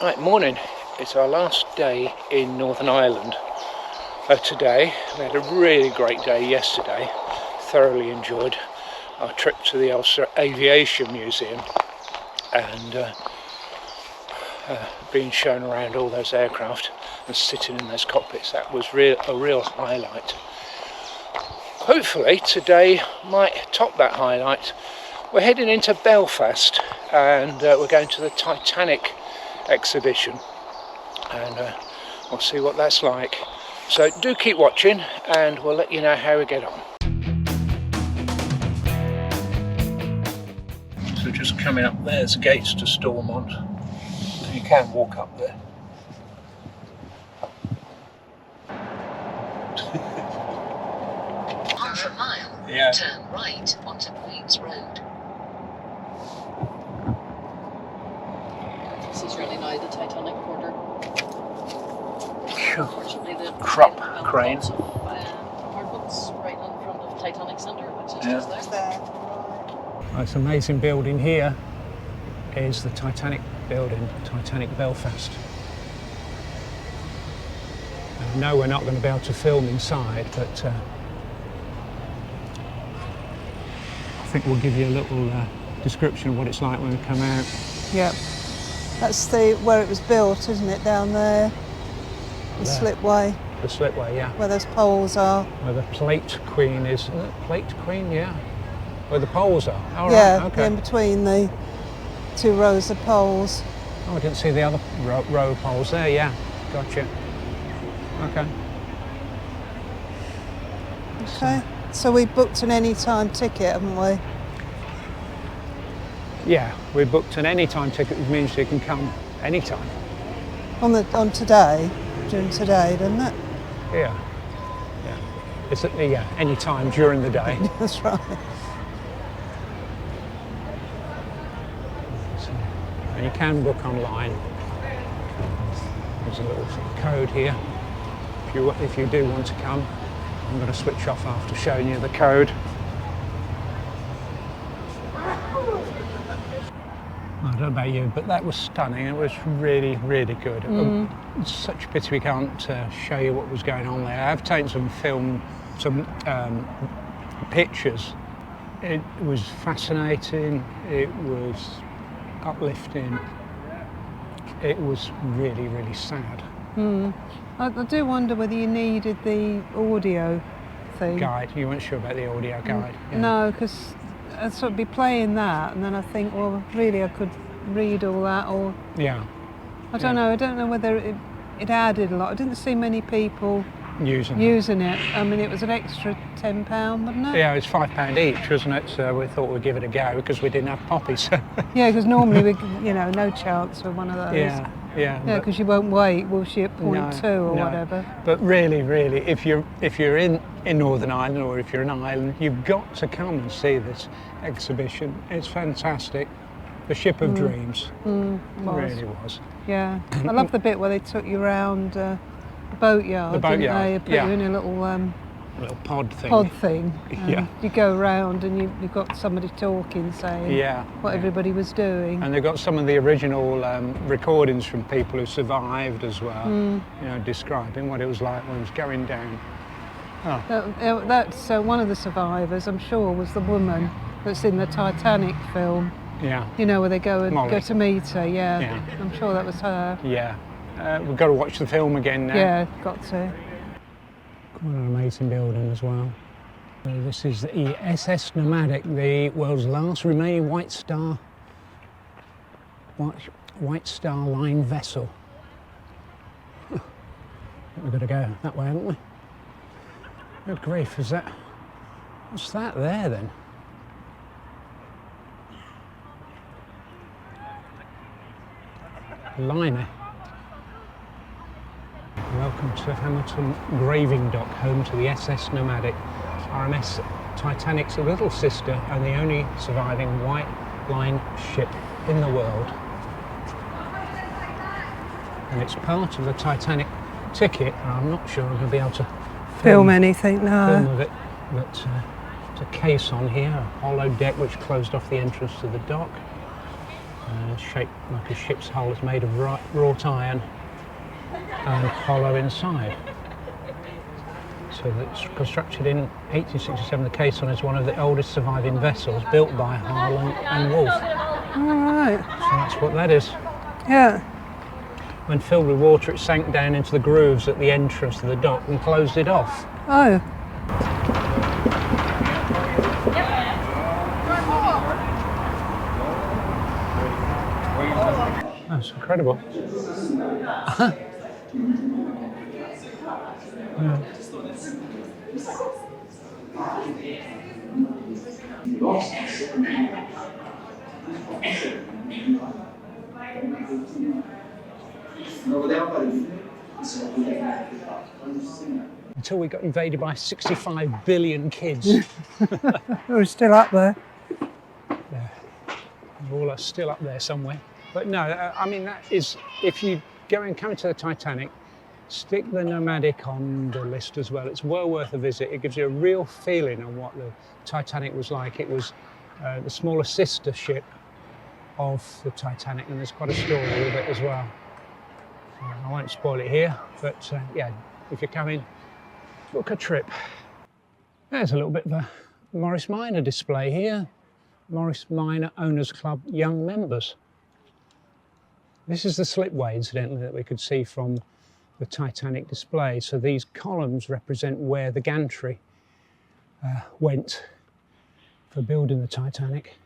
Right, morning. It's our last day in Northern Ireland today. We had a really great day yesterday. Thoroughly enjoyed our trip to the Ulster Aviation Museum and being shown around all those aircraft and sitting in those cockpits. That was a real highlight. Hopefully today might top that highlight. We're heading into Belfast and we're going to the Titanic Exhibition and we'll see what that's like. So do keep watching and we'll let you know how we get on. So just coming up, there's gates to Stormont. You can walk up there. Half a mile, yeah. Turn right onto Queen's Road. This is really now the Titanic quarter. Unfortunately, the crop crane. Apartments right in front of Titanic Centre, which is just there. Oh, it's an amazing building. Here is the Titanic building, Titanic Belfast. I know we're not going to be able to film inside, but I think we'll give you a little description of what it's like when we come out. Yeah, that's where it was built, isn't it, down there? The slipway. The slipway, yeah. Where those poles are. Where the plate queen is. Isn't it plate queen? Yeah. Where the poles are. Oh, yeah, right, okay. In between the two rows of poles. Oh, I didn't see the other row of poles there. Yeah, gotcha. Okay. Okay. So we booked an anytime ticket, haven't we? Yeah, we booked an anytime ticket, which means you can come anytime. On today, during today, didn't it? Yeah. Yeah. It's any time during the day. That's right. And you can book online. There's a little code here. If you do want to come, I'm going to switch off after showing you the code. I don't know about you, but that was stunning. It was really, really good. It's such a pity we can't show you what was going on there. I've taken some pictures. It was fascinating. It was uplifting. It was really, really sad. I do wonder whether you needed the audio thing. Guide. You weren't sure about the audio guide? Yeah. No, because I'd sort of be playing that and then I think, well, really I could read all that, or... Yeah. I don't know. I don't know whether it added a lot. I didn't see many people using it. I mean, it was an extra £10, wasn't it? Yeah, it was £5 each, wasn't it? So we thought we'd give it a go because we didn't have poppies. Yeah, because normally we, no chance for one of those. Yeah. Yeah, because you won't wait, will she, at point 2 or whatever. But really, if you're in Northern Ireland or if you're in Ireland, you've got to come and see this exhibition. It's fantastic. The ship of dreams. It really was. Yeah, I love the bit where they took you around the boatyard. The boatyard, they? Put you in a little pod thing. Yeah. You go around and you've got somebody talking, saying what everybody was doing. And they've got some of the original recordings from people who survived as well, describing what it was like when it was going down. Oh. That's one of the survivors, I'm sure, was the woman that's in the Titanic film. Yeah. Where they go to meet her, yeah. I'm sure that was her. Yeah. We've got to watch the film again now. Yeah, got to. Quite an amazing building as well. So this is the SS Nomadic, the world's last remaining White Star Line vessel. We've got to go that way, haven't we? Good grief, is that? What's that there then? Blimey. Welcome to Hamilton Graving Dock, home to the SS Nomadic, RMS Titanic's little sister and the only surviving white line ship in the world. And it's part of the Titanic ticket, and I'm not sure I'm going to be able to film anything, no. Film of it, but it's a case on here, a hollow deck which closed off the entrance to the dock. shaped like a ship's hull. It's made of wrought iron and hollow inside. So it's constructed in 1867. The caisson is one of the oldest surviving vessels built by Harland and Wolff. All right. So that's what that is. Yeah. When filled with water, it sank down into the grooves at the entrance to the dock and closed it off. Oh. That's incredible. Yeah. Until we got invaded by 65 billion kids. We're still up there. Yeah. All are still up there somewhere. But no, I mean, that is, if you come to the Titanic, stick the Nomadic on the list as well. It's well worth a visit. It gives you a real feeling of what the Titanic was like. It was the smaller sister ship of the Titanic, and there's quite a story with it as well. I won't spoil it here, but yeah, if you're coming, book a trip. There's a little bit of a Morris Minor display here. Morris Minor Owners Club Young Members. This is the slipway, incidentally, that we could see from the Titanic display. So these columns represent where the gantry went for building the Titanic.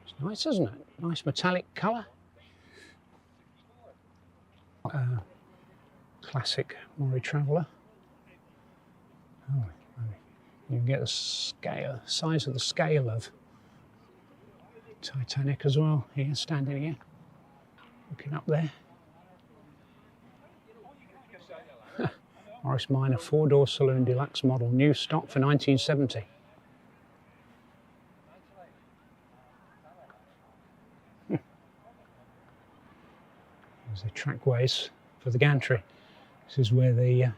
It's nice, isn't it? Nice metallic colour. Classic Maury Traveller. Oh, you can get the scale, size of the scale of Titanic as well. Here, standing here, looking up there. Morris Minor 4-door saloon deluxe model, new stock for 1970. There's the trackways for the gantry. This is where the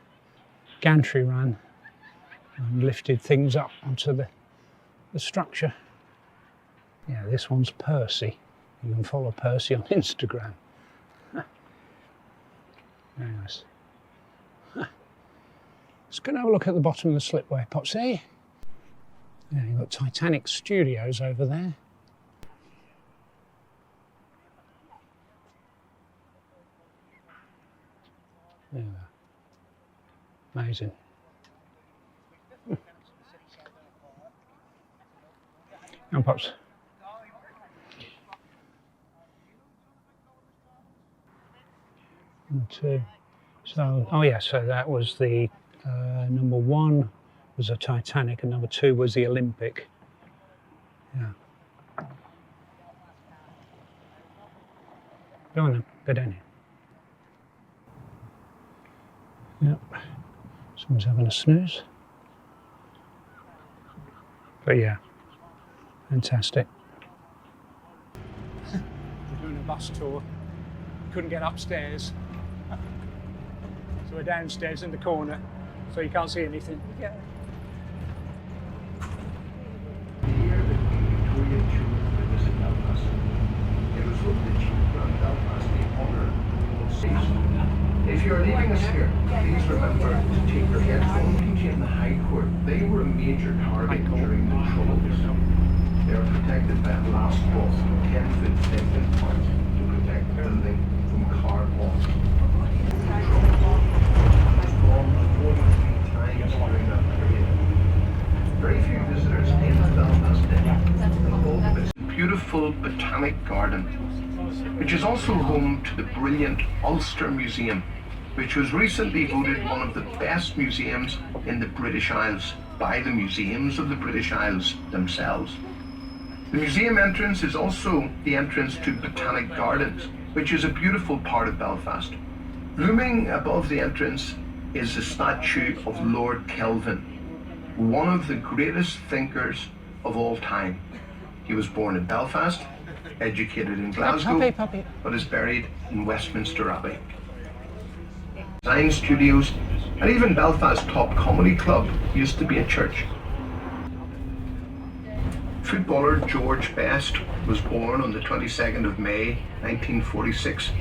gantry ran and lifted things up onto the structure. Yeah, this one's Percy. You can follow Percy on Instagram. Very nice. Let's go and have a look at the bottom of the slipway, Popsy. Yeah, you've got Titanic Studios over there. Yeah. Amazing. Come on, Pops. Number 2. So, oh yeah, so that was the number 1 was a Titanic and number 2 was the Olympic. Yeah. Go on then, go down here. Yep. Someone's having a snooze. But yeah, fantastic. We're doing a bus tour. Couldn't get upstairs. So we're downstairs in the corner, so you can't see anything. Yeah. If you're leaving us here, please remember to take your headphones. In the High Court, they were a major target during the Troubles. They are protected by a glass wall, 10-foot thick and point, to protect the building from car bombs. Very few visitors came to Belfast Day. Beautiful botanic garden, which is also home to the brilliant Ulster Museum, which was recently voted one of the best museums in the British Isles by the Museums of the British Isles themselves. The museum entrance is also the entrance to Botanic Gardens, which is a beautiful part of Belfast. Looming above the entrance is the statue of Lord Kelvin, one of the greatest thinkers of all time. He was born in Belfast, educated in Glasgow, but is buried in Westminster Abbey. Design studios And even Belfast's top comedy club used to be a church. Footballer George Best was born on the 22nd of May 1946,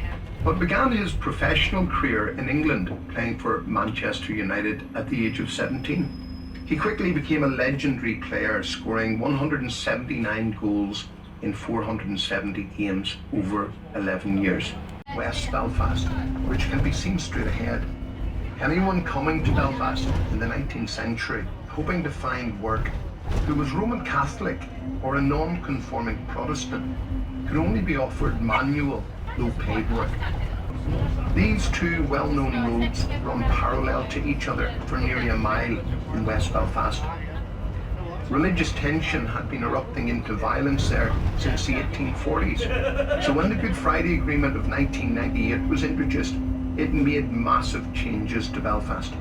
but began his professional career in England playing for Manchester United at the age of 17. He quickly became a legendary player, scoring 179 goals in 470 games over 11 years. West Belfast, which can be seen straight ahead. Anyone coming to Belfast in the 19th century hoping to find work who was Roman Catholic or a non-conforming Protestant could only be offered manual, low-paid work. These two well-known roads run parallel to each other for nearly a mile in West Belfast. Religious tension had been erupting into violence there since the 1840s, so when the Good Friday Agreement of 1998 was introduced, it made massive changes to Belfast.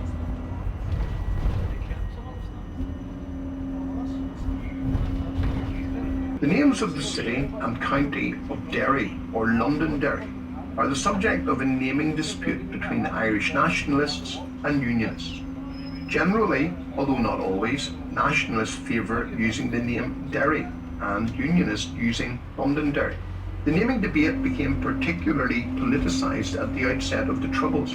The names of the city and county of Derry, or Londonderry, are the subject of a naming dispute between the Irish nationalists and unionists. Generally, although not always, nationalists favour using the name Derry and unionists using Londonderry. The naming debate became particularly politicised at the outset of the Troubles,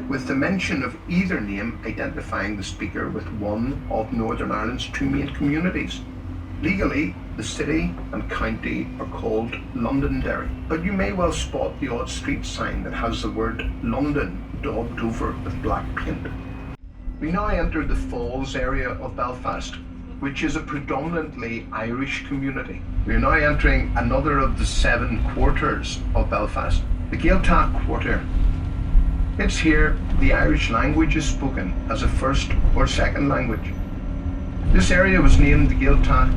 with the mention of either name identifying the speaker with one of Northern Ireland's two main communities. Legally, the city and county are called Londonderry, but you may well spot the odd street sign that has the word London daubed over with black paint. We now enter the Falls area of Belfast, which is a predominantly Irish community. We are now entering another of the 7 quarters of Belfast, the Gaeltacht Quarter. It's here the Irish language is spoken as a first or second language. This area was named the Gaeltacht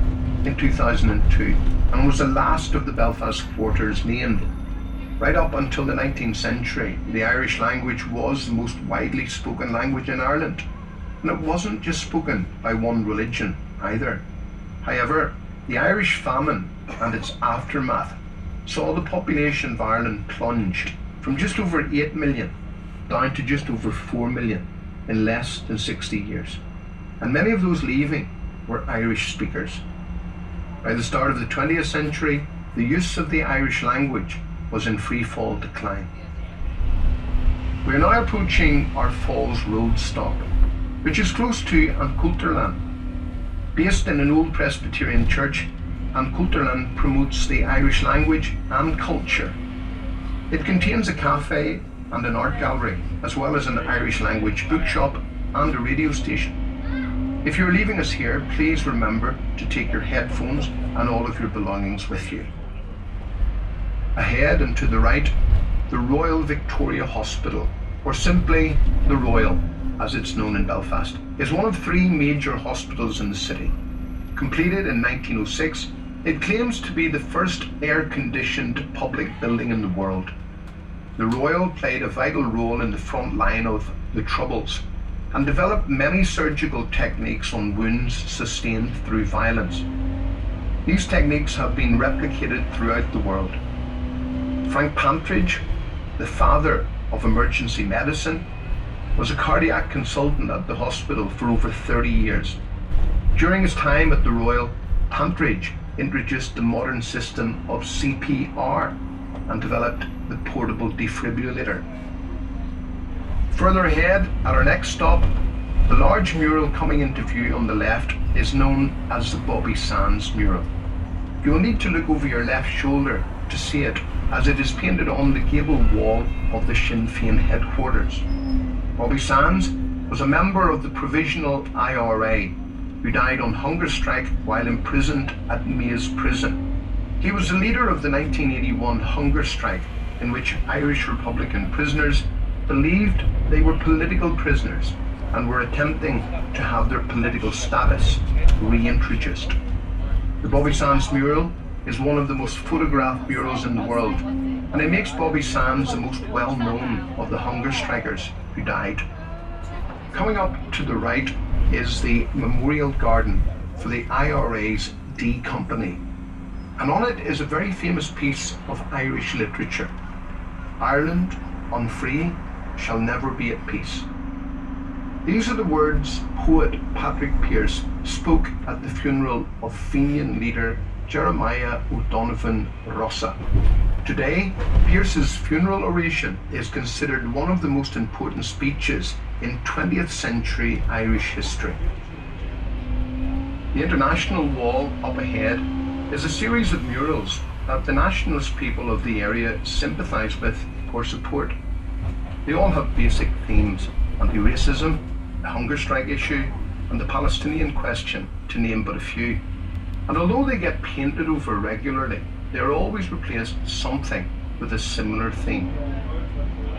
in 2002 and was the last of the Belfast quarters named. Right up until the 19th century, the Irish language was the most widely spoken language in Ireland, and it wasn't just spoken by one religion either. However, the Irish famine and its aftermath saw the population of Ireland plunged from just over 8 million down to just over 4 million in less than 60 years. And many of those leaving were Irish speakers. By the start of the 20th century, the use of the Irish language was in free-fall decline. We are now approaching our Falls Road stop, which is close to Culturlann. Based in an old Presbyterian church, Culturlann promotes the Irish language and culture. It contains a cafe and an art gallery, as well as an Irish language bookshop and a radio station. If you're leaving us here, please remember to take your headphones and all of your belongings with you. Ahead and to the right, the Royal Victoria Hospital, or simply the Royal, as it's known in Belfast, is one of 3 major hospitals in the city. Completed in 1906, it claims to be the first air-conditioned public building in the world. The Royal played a vital role in the front line of the Troubles and developed many surgical techniques on wounds sustained through violence. These techniques have been replicated throughout the world. Frank Pantridge, the father of emergency medicine, was a cardiac consultant at the hospital for over 30 years. During his time at the Royal, Pantridge introduced the modern system of CPR and developed the portable defibrillator. Further ahead, at our next stop, the large mural coming into view on the left is known as the Bobby Sands mural. You'll need to look over your left shoulder to see it, as it is painted on the gable wall of the Sinn Fein headquarters. Bobby Sands was a member of the provisional IRA who died on hunger strike while imprisoned at Maze Prison. He was the leader of the 1981 hunger strike, in which Irish Republican prisoners believed they were political prisoners and were attempting to have their political status reintroduced. The Bobby Sands mural is one of the most photographed murals in the world, and it makes Bobby Sands the most well-known of the hunger strikers who died. Coming up to the right is the memorial garden for the IRA D Company, and on it is a very famous piece of Irish literature. Ireland, unfree, shall never be at peace. These are the words poet Patrick Pearse spoke at the funeral of Fenian leader Jeremiah O'Donovan Rossa. Today, Pearse's funeral oration is considered one of the most important speeches in 20th century Irish history. The International Wall up ahead is a series of murals that the nationalist people of the area sympathise with or support. They all have basic themes: anti-racism, the hunger strike issue, and the Palestinian question, to name but a few. And although they get painted over regularly, they are always replaced something with a similar theme.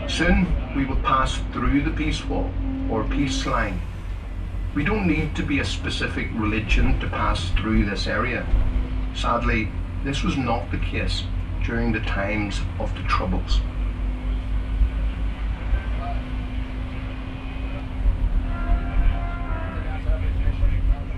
Soon we will pass through the peace wall or peace line. We don't need to be a specific religion to pass through this area. Sadly, this was not the case during the times of the Troubles.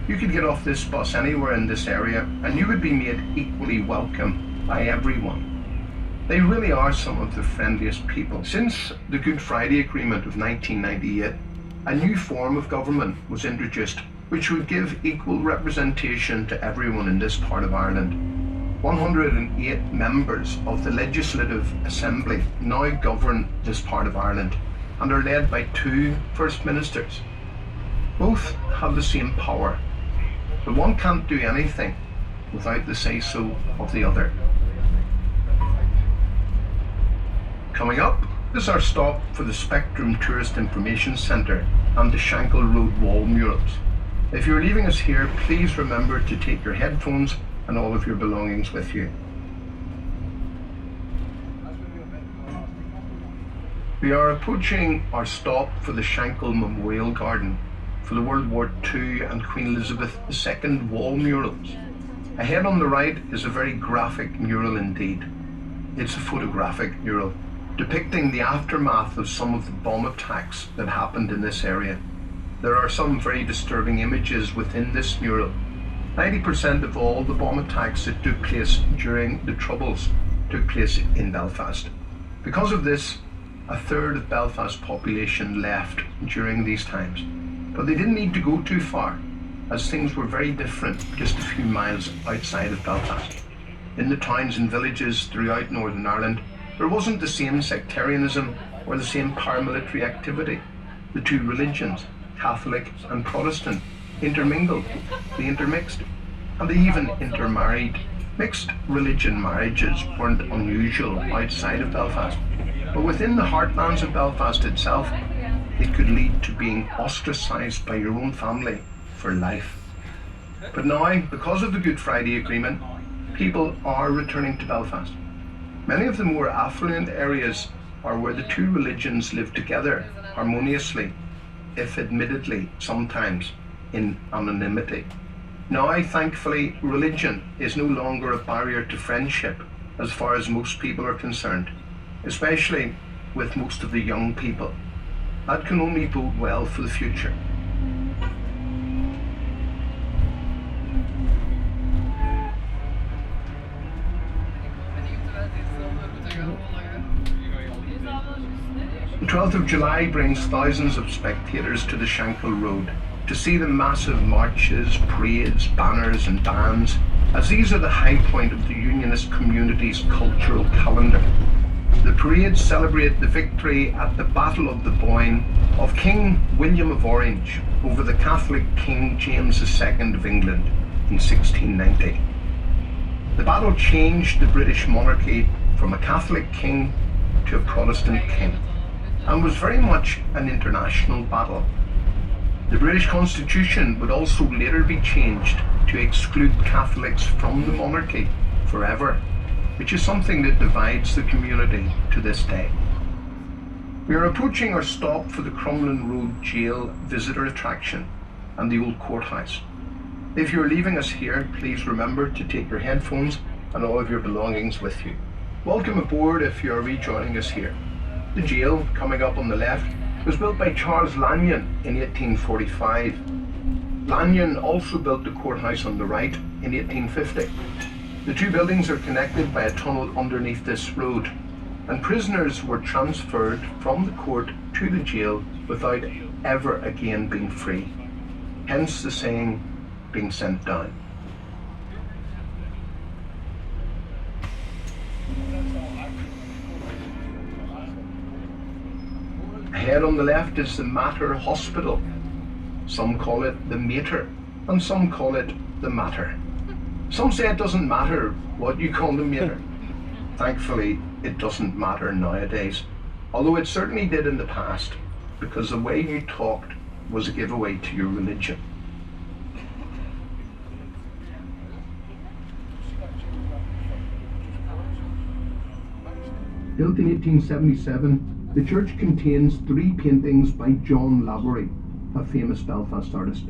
You could get off this bus anywhere in this area and you would be made equally welcome by everyone. They really are some of the friendliest people. Since the Good Friday Agreement of 1998, a new form of government was introduced which would give equal representation to everyone in this part of Ireland. 108 members of the Legislative Assembly now govern this part of Ireland and are led by 2 First Ministers. Both have the same power, but one can't do anything without the say-so of the other. Coming up is our stop for the Spectrum Tourist Information Centre and the Shankle Road wall murals. If you're leaving us here, please remember to take your headphones and all of your belongings with you. We are approaching our stop for the Shankle Memorial Garden for the World War II and Queen Elizabeth II wall murals. Ahead on the right is a very graphic mural indeed. It's a photographic mural depicting the aftermath of some of the bomb attacks that happened in this area. There are some very disturbing images within this mural. 90% of all the bomb attacks that took place during the Troubles took place in Belfast. Because of this, a third of Belfast population left during these times. But they didn't need to go too far, as things were very different just a few miles outside of Belfast. In the towns and villages throughout Northern Ireland, there wasn't the same sectarianism or the same paramilitary activity. The two religions, Catholic and Protestant, intermingled, they intermixed, and they even intermarried. Mixed religion marriages weren't unusual outside of Belfast, but within the heartlands of Belfast itself, it could lead to being ostracised by your own family for life. But now, because of the Good Friday Agreement, people are returning to Belfast. Many of the more affluent areas are where the two religions live together harmoniously, if admittedly sometimes in anonymity. Now, thankfully, religion is no longer a barrier to friendship as far as most people are concerned, especially with most of the young people. That can only bode well for the future. The 12th of July brings thousands of spectators to the Shankle Road to see the massive marches, parades, banners and bands, as these are the high point of the Unionist community's cultural calendar. The parades celebrate the victory at the Battle of the Boyne of King William of Orange over the Catholic King James II of England in 1690. The battle changed the British monarchy from a Catholic king to a Protestant king, and was very much an international battle. The British Constitution would also later be changed to exclude Catholics from the monarchy forever, which is something that divides the community to this day. We are approaching our stop for the Crumlin Road jail visitor attraction and the old courthouse. If you're leaving us here, please remember to take your headphones and all of your belongings with you. Welcome aboard if you are rejoining us here. The jail, coming up on the left, was built by Charles Lanyon in 1845. Lanyon also built the courthouse on the right in 1850. The two buildings are connected by a tunnel underneath this road, and prisoners were transferred from the court to the jail without ever again being free. Hence the saying, being sent down. Ahead on the left is the Mater Hospital. Some call it the Mater, and some call it the Mater. Some say it doesn't matter what you call the Mater. Thankfully, it doesn't matter nowadays, although it certainly did in the past, because the way you talked was a giveaway to your religion. Built in 1877, the church contains 3 paintings by John Lavery, a famous Belfast artist.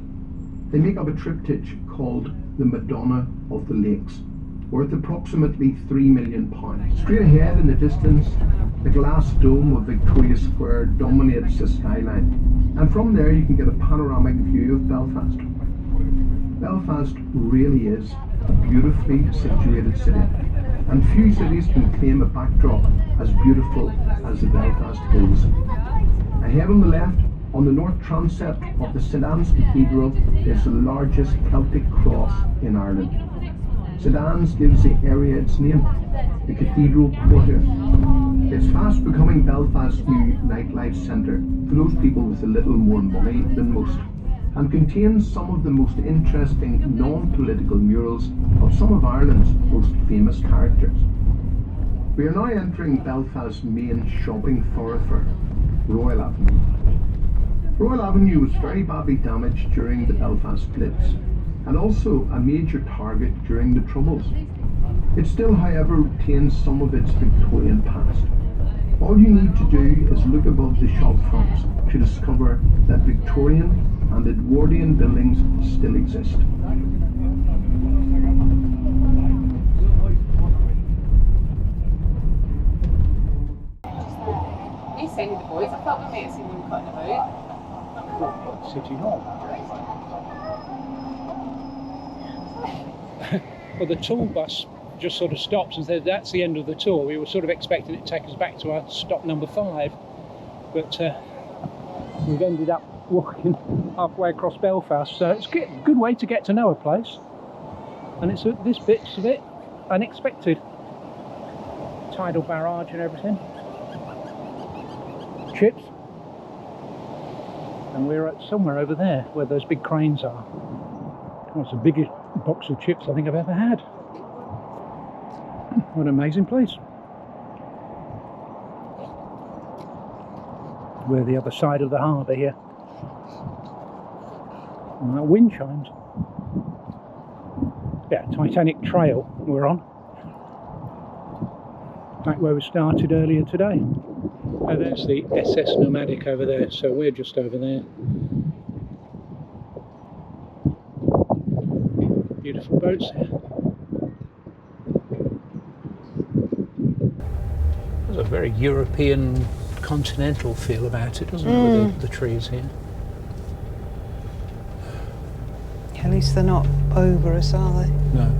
They make up a triptych called The Madonna of the Lakes, worth approximately £3 million. Straight ahead in the distance, the glass dome of Victoria Square dominates the skyline, and from there you can get a panoramic view of Belfast. Belfast really is a beautifully situated city, and few cities can claim a backdrop as beautiful as the Belfast Hills. Ahead on the left, on the north transept of the St Anne's Cathedral, is the largest Celtic cross in Ireland. St Anne's gives the area its name, the Cathedral Quarter. It's fast becoming Belfast's new nightlife centre for those people with a little more money than most, and contains some of the most interesting non-political murals of some of Ireland's most famous characters. We are now entering Belfast's main shopping thoroughfare, Royal Avenue. Royal Avenue was very badly damaged during the Belfast Blitz, and also a major target during the Troubles. It still, however, retains some of its Victorian past. All you need to do is look above the shop fronts to discover that Victorian and Edwardian buildings still exist. He's sending the boys. I thought we might have seen them cutting about. City Hall. Well, the tour bus just sort of stops and says that's the end of the tour. We were sort of expecting it to take us back to our stop number 5, but we've ended up walking halfway across Belfast, so it's a good way to get to know a place, and it's this bit's a bit unexpected. Tidal barrage and everything. Chips. And we're at somewhere over there where those big cranes are. Oh, it's the biggest box of chips I think I've ever had. What an amazing place. We're the other side of the harbour here. And that wind chimes. Yeah, Titanic Trail we're on. Back where we started earlier today. Oh, there's the SS Nomadic over there, so we're just over there. Beautiful boats here. There's a very European continental feel about it, doesn't it, with the trees here? At least they're not over us, are they? No.